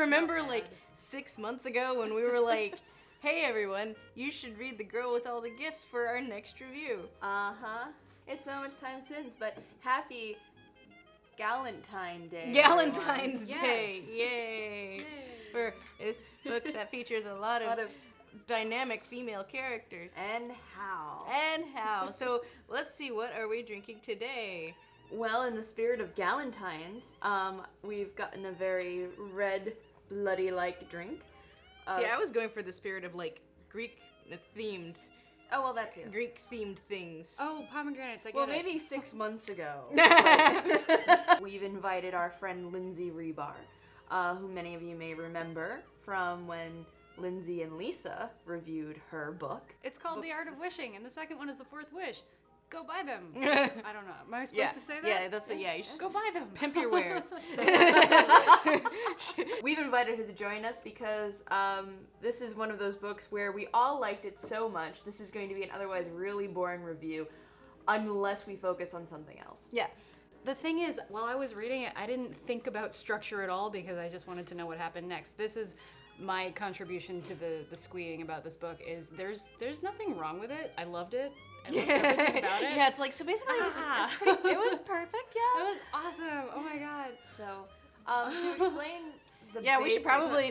remember like 6 months ago when we were like, hey everyone, you should read The Girl with All the Gifts for our next review. It's so much time since, but happy Galentine's Day. Galentine's Day, Yes. yay. For this book that features a lot of dynamic female characters. And how. So let's see, what are we drinking today? Well, in the spirit of Galentine's, we've gotten a very red, bloody-like drink. See, I was going for the spirit of like Greek-themed. Oh, well, that too. Greek-themed things. Oh, pomegranates, I get Well, it. maybe 6 months ago. We've invited our friend Lindsay Ribar, who many of you may remember from when Lindsay and Lisa reviewed her book. It's called The Art of Wishing, and the second one is The Fourth Wish. Go buy them. I don't know. Am I supposed to say that? Yeah, you should Go buy them. pimp your wares. We've invited her to join us because this is one of those books where we all liked it so much. This is going to be an otherwise really boring review unless we focus on something else. Yeah. The thing is, while I was reading it, I didn't think about structure at all because I just wanted to know what happened next. This is my contribution to the squeeing about this book is there's nothing wrong with it. I loved it. I loved everything about it. Yeah, it's like, so basically it was perfect, yeah. That was awesome. Oh my god. So, to explain the Yeah, we should basic- probably,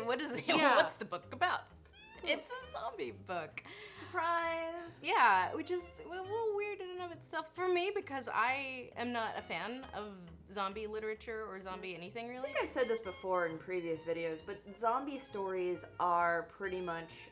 Yeah. what's the book about? It's a zombie book. Surprise! Yeah, which is a little weird in and of itself for me because I am not a fan of zombie literature or zombie anything I really. think I've said this before in previous videos, but zombie stories are pretty much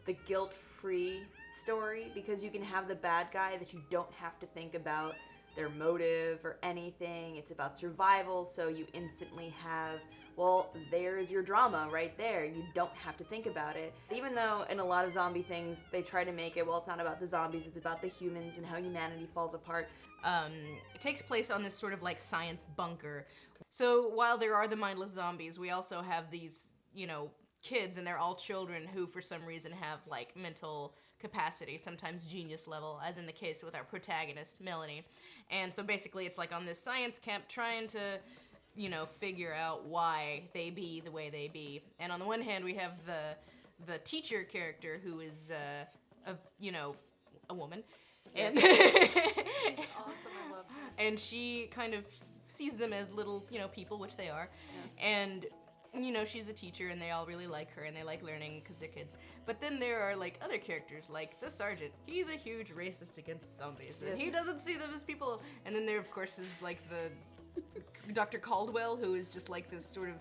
the guilt-free story because you can have the bad guy that you don't have to think about their motive or anything. It's about survival, so you instantly have, well, there's your drama right there. You don't have to think about it. Even though in a lot of zombie things, they try to make it, well, it's not about the zombies, it's about the humans and how humanity falls apart. It takes place on this sort of like science bunker. So while there are the mindless zombies, we also have these, kids, and they're all children who for some reason have like mental capacity, sometimes genius level, as in the case with our protagonist, Melanie. And so basically it's like on this science camp trying to, figure out why they be the way they be. And on the one hand, we have the teacher character who is, a woman. And Awesome, I love her. and she kind of sees them as little, people, which they are. Yeah. And, she's the teacher and they all really like her and they like learning because they're kids. But then there are, like, other characters, like the sergeant. He's a huge racist against zombies. And he doesn't see them as people. And then there, of course, is, like, the Dr. Caldwell, who is just, like, this sort of...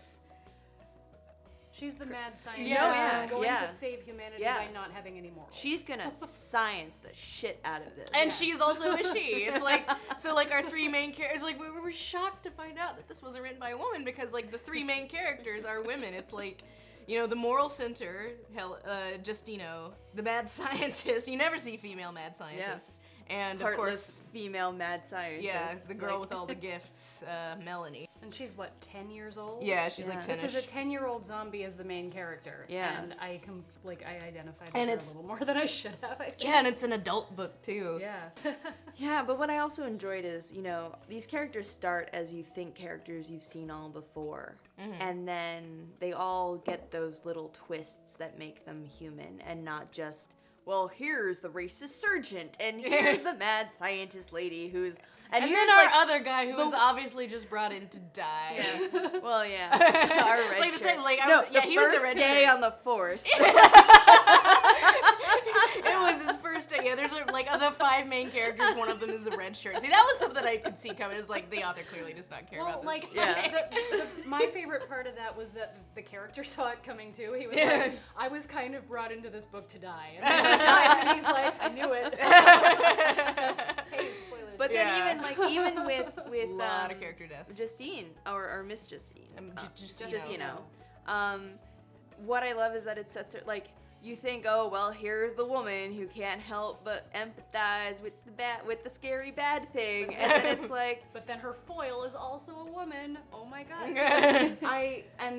She's the mad scientist Yeah. who's going Yeah. to save humanity Yeah. by not having any morals. She's gonna science the shit out of this. And she's also a she. It's like, so like our three main characters, like we were shocked to find out that this wasn't written by a woman because like the three main characters are women. It's like, the moral center, the mad scientist. You never see female mad scientists. And of course, female mad scientist. yeah, the girl with all the gifts, Melanie. And she's what, 10 years old? Yeah, she's like 10ish. This is a 10-year-old zombie as the main character. Yeah. And I identified with And her a it's- little more than I should have, I think. Yeah, and it's an adult book too. Yeah. Yeah, but what I also enjoyed is, these characters start as you think characters you've seen all before. And then they all get those little twists that make them human and not just, well, here's the racist sergeant and here's the mad scientist lady who's... And then our other guy who was obviously just brought in to die. Yeah. Well, yeah. Our red Like the shirt. same, like, he was the red day shirt. on the force. It was his first day. Yeah, there's like of the five main characters, one of them is a red shirt. See, that was something I could see coming. Is like the author clearly does not care about this. My favorite part of that was that the character saw it coming too. He was like, I was kind of brought into this book to die. And then he dies and he's like, I knew it. Hey, spoilers. But then even with a lot of character death. Justine or Miss Justine, Justino. What I love is that it sets her like you think, oh well, here's the woman who can't help but empathize with the scary bad thing, and then it's like, but then her foil is also a woman. Oh my god!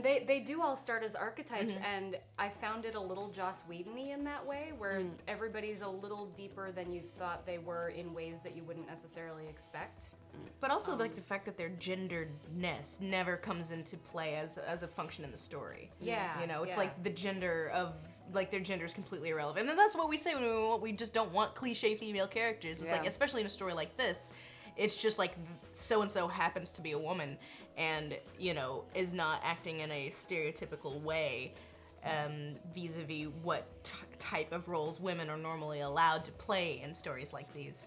They do all start as archetypes, and I found it a little Joss Whedon-y in that way, where everybody's a little deeper than you thought they were in ways that you wouldn't necessarily expect. But also, like, the fact that their genderedness never comes into play as a function in the story. Yeah. You know, it's yeah. like the gender of, like, their gender is completely irrelevant. And that's what we say when we just don't want cliche female characters. It's like, especially in a story like this, it's just like so-and-so happens to be a woman and, you know, is not acting in a stereotypical way vis-a-vis what type of roles women are normally allowed to play in stories like these.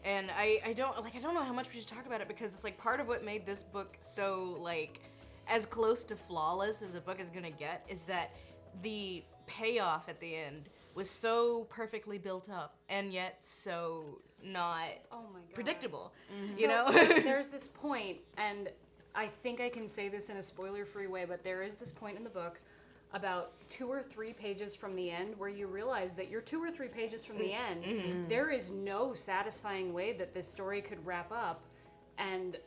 And I don't know how much we should talk about it because it's like part of what made this book so like as close to flawless as a book is gonna get is that the payoff at the end was so perfectly built up and yet so not Oh my God. predictable. So, You know? there's this point, and I think I can say this in a spoiler-free way, but there is this point in the book about 2 or 3 pages from the end where you realize that you're 2 or 3 pages from the end. There is no satisfying way that this story could wrap up, and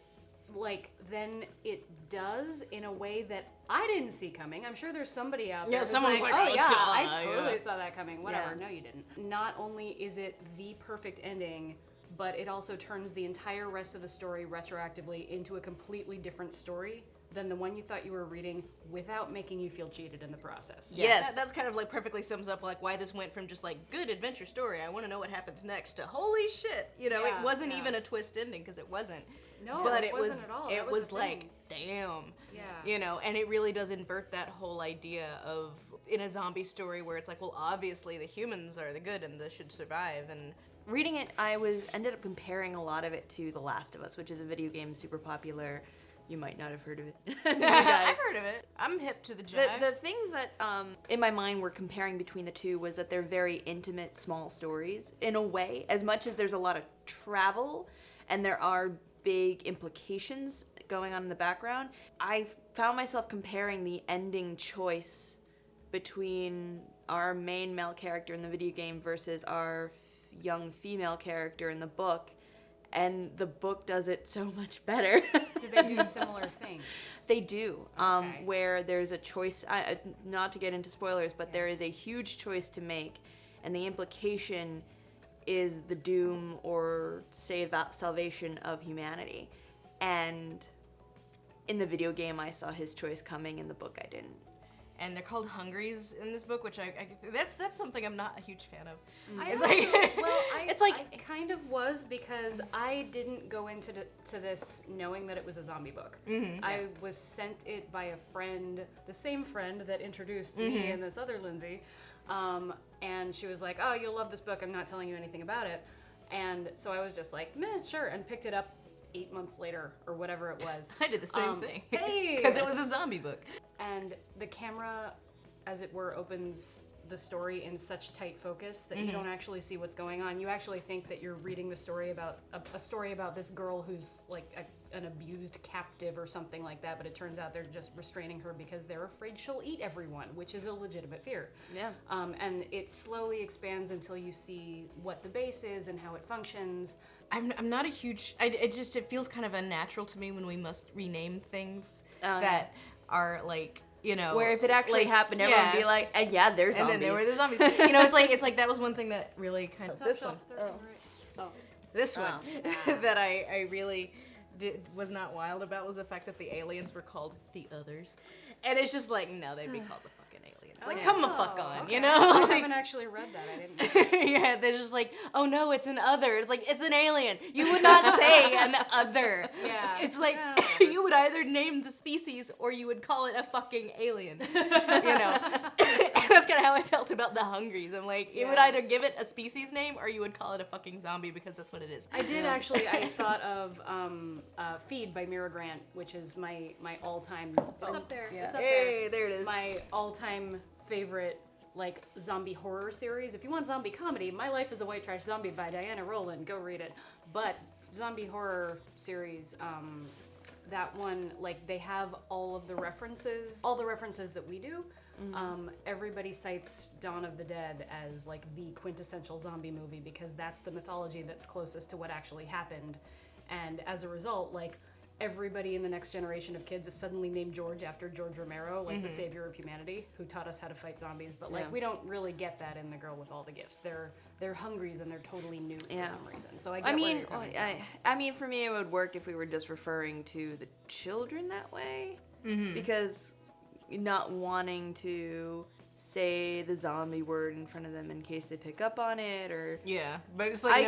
like then it does in a way that I didn't see coming. I'm sure there's somebody out there who's someone's like, oh "Oh, yeah, duh, I totally yeah." saw that coming. Whatever, no you didn't. Not only is it the perfect ending, but it also turns the entire rest of the story retroactively into a completely different story than the one you thought you were reading without making you feel cheated in the process. Yes, that's kind of like perfectly sums up like why this went from just like good adventure story, I want to know what happens next, to holy shit, you know, Yeah, it wasn't yeah. even a twist ending because it wasn't. No, but it wasn't was at all. That it was was the like thing. damn. Yeah. You know, and it really does invert that whole idea of in a zombie story where it's like, well, obviously the humans are the good and they should survive, and Reading it, ended up comparing a lot of it to The Last of Us, which is a video game super popular. You might not have heard of it. You guys. I've heard of it. I'm hip to the jive. The things that in my mind were comparing between the two was that they're very intimate, small stories in a way. As much as there's a lot of travel and there are big implications going on in the background, I found myself comparing the ending choice between our main male character in the video game versus our young female character in the book, and the book does it so much better. Do they do similar things? They do, Okay. where there's a choice, not to get into spoilers, but there is a huge choice to make, and the implication is the doom or salvation of humanity. And in the video game, I saw his choice coming. In the book, I didn't. And they're called hungries in this book, which that's something I'm not a huge fan of. I It's also- like well, it's like I kind of was because I didn't go into to this knowing that it was a zombie book. I was sent it by a friend, the same friend that introduced me and this other Lindsay, and she was like, "Oh, you'll love this book. I'm not telling you anything about it." And so I was just like, "Meh, sure," and picked it up 8 months later or whatever it was. I did the same thing. Hey! Because it was a zombie book. And the camera, as it were, opens the story in such tight focus that you don't actually see what's going on. You actually think that you're reading the story about a story about this girl who's like an abused captive or something like that, but it turns out they're just restraining her because they're afraid she'll eat everyone, which is a legitimate fear. Yeah. And it slowly expands until you see what the base is and how it functions. I'm not a huge. It feels kind of unnatural to me when we must rename things that are like, you know, Where if it actually like, happened, everyone would be like, yeah, there's and zombies. then there were the zombies. You know, it's like that was one thing that really kind of this one, this one that I really was not wild about was the fact that the aliens were called the others, and it's just like no, they'd be called the fucking aliens. Like come the fuck on, okay. you know? I Like, haven't actually read that. I didn't know. yeah, they're just like, oh no, it's an other. It's like, it's an alien. You would not say an other. Yeah. It's like, Yeah. you would either name the species or you would call it a fucking alien. You know? That's kind of how I felt about the Hungries. I'm like, you would Yeah. either give it a species name or you would call it a fucking zombie because that's what it is. I did actually. I thought of Feed by Mira Grant, which is my all-time. It's up there. yeah. It's up Hey, there. there it is. My all-time favorite like zombie horror series. If you want zombie comedy, My Life as a White Trash Zombie by Diana Rowland. Go read it. But zombie horror series, that one, like they have all the references that we do. Everybody cites Dawn of the Dead as like the quintessential zombie movie because that's the mythology that's closest to what actually happened. And as a result, like everybody in the next generation of kids is suddenly named George after George Romero, like the savior of humanity, who taught us how to fight zombies. But like we don't really get that in The Girl with All the Gifts. They're hungries and they're totally new for some reason. So I get where you're coming from. I mean, for me, it would work if we were just referring to the children that way, because not wanting to say the zombie word in front of them in case they pick up on it, or but it's like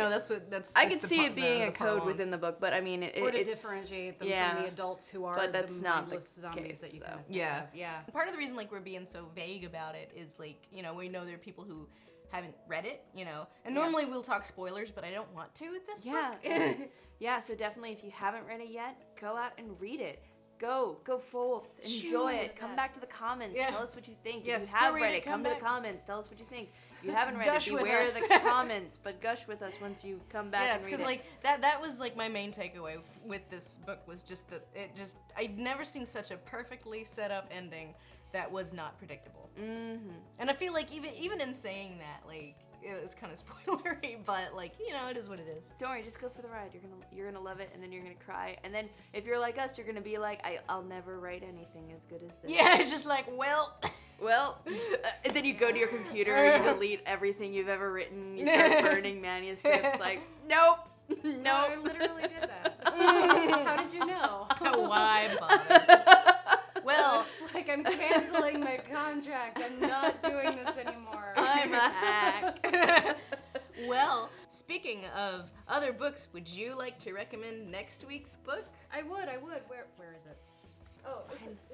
that's. I could see it being a code within the book, but I mean, or to differentiate them from the adults who are but that's the not the zombies case, that you so. can Yeah. Part of the reason like we're being so vague about it is like, you know, we know there are people who haven't read it, you know, and normally we'll talk spoilers, but I don't want to with this book. Yeah, so definitely if you haven't read it yet, go out and read it. Go forth, enjoy it. Come back to the comments. Tell us what you think. If you have read it, come to the comments. Tell us what you think. If you haven't read it, beware of the comments, but gush with us once you come back and read it. Yes, because like that was like my main takeaway with this book was just that I'd never seen such a perfectly set up ending that was not predictable. And I feel like even in saying that, like, it's kind of spoilery, but like, you know, it is what it is. Don't worry, just go for the ride. You're gonna love it, and then you're gonna cry, and then if you're like us, you're gonna be like, I'll never write anything as good as this. Yeah, it's just like, well, and then you go to your computer and you delete everything you've ever written. You start burning manuscripts. Like, nope. No, I literally did that. How did you know? Why bother? Well, it's like I'm canceling my contract. I'm not doing this anymore. I'm a hack. Well, speaking of other books, would you like to recommend next week's book? I would. Where is it? Oh,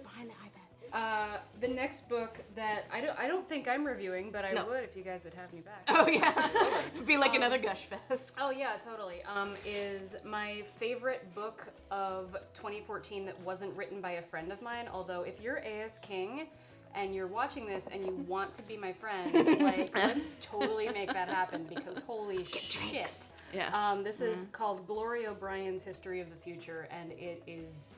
behind the iPad. The next book that I don't think I'm reviewing, but I would if you guys would have me back. Oh yeah, it'd be like another gush fest. Oh yeah, totally. Is my favorite book of 2014 that wasn't written by a friend of mine. Although if you're A.S. King and you're watching this and you want to be my friend, like let's totally make that happen because holy shit. Yeah. This is called Gloria O'Brien's History of the Future, and it is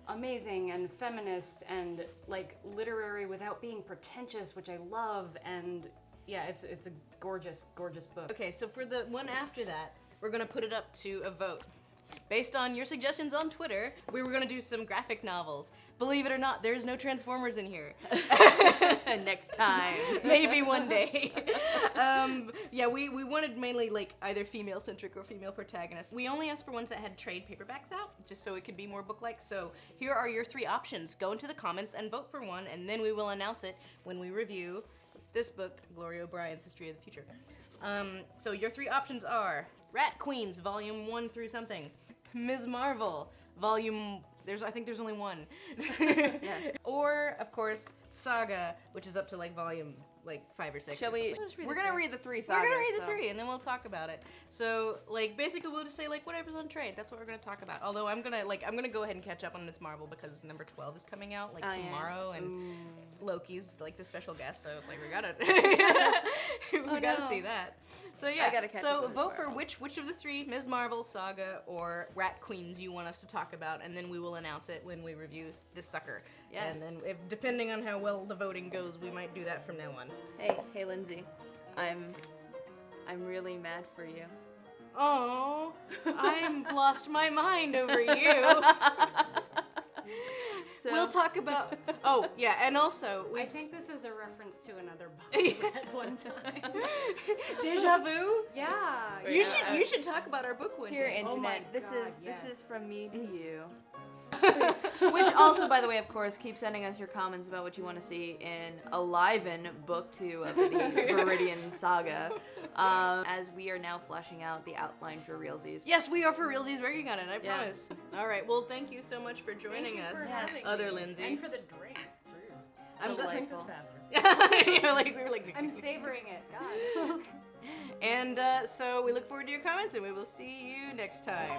amazing and feminist and like literary without being pretentious, which I love, and yeah, it's a gorgeous book. Okay, so for the one after that, we're gonna put it up to a vote. Based on your suggestions on Twitter, we were gonna do some graphic novels. Believe it or not, there's no Transformers in here. Next time. Maybe one day. Yeah, we wanted mainly like either female-centric or female protagonists. We only asked for ones that had trade paperbacks out, just so it could be more book-like. So here are your 3 options. Go into the comments and vote for one, and then we will announce it when we review this book, Gloria O'Brien's History of the Future. So your 3 options are Rat Queens, Volume 1 through something. Ms. Marvel, Volume... I think there's only 1. Or, of course, Saga, which is up to like Volume 5 or 6. Shall we? We're gonna read the 3 sagas. We're gonna read the 3, and then we'll talk about it. So, like, basically, we'll just say like whatever's on trade. That's what we're gonna talk about. Although I'm gonna go ahead and catch up on Ms. Marvel because number 12 is coming out tomorrow, and Loki's like the special guest. So it's like we gotta see that. So yeah. I gotta catch up on Ms. Vote for Marvel. which of the 3, Ms. Marvel, Saga, or Rat Queens, you want us to talk about, and then we will announce it when we review this sucker. Yes. And then, depending on how well the voting goes, we might do that from now on. Hey, Lindsay, I'm really mad for you. Oh, I'm lost my mind over you. So, We'll talk about. Oh yeah, and also I think this is a reference to another book I read one time. Deja vu. Yeah. You should talk about our book one here, day. internet. Oh my this God, is from me to you. Which also, by the way, of course, keep sending us your comments about what you want to see in Aliven Book 2 of the Viridian Saga, as we are now fleshing out the outline for realsies. Yes, we are for realsies working on it. I promise. All right. Well, thank you so much for joining us, other Lindsay. And for the drinks. I'm I'll drink this delightful. faster. we were like. I'm savoring it. God. And so we look forward to your comments, and we will see you next time.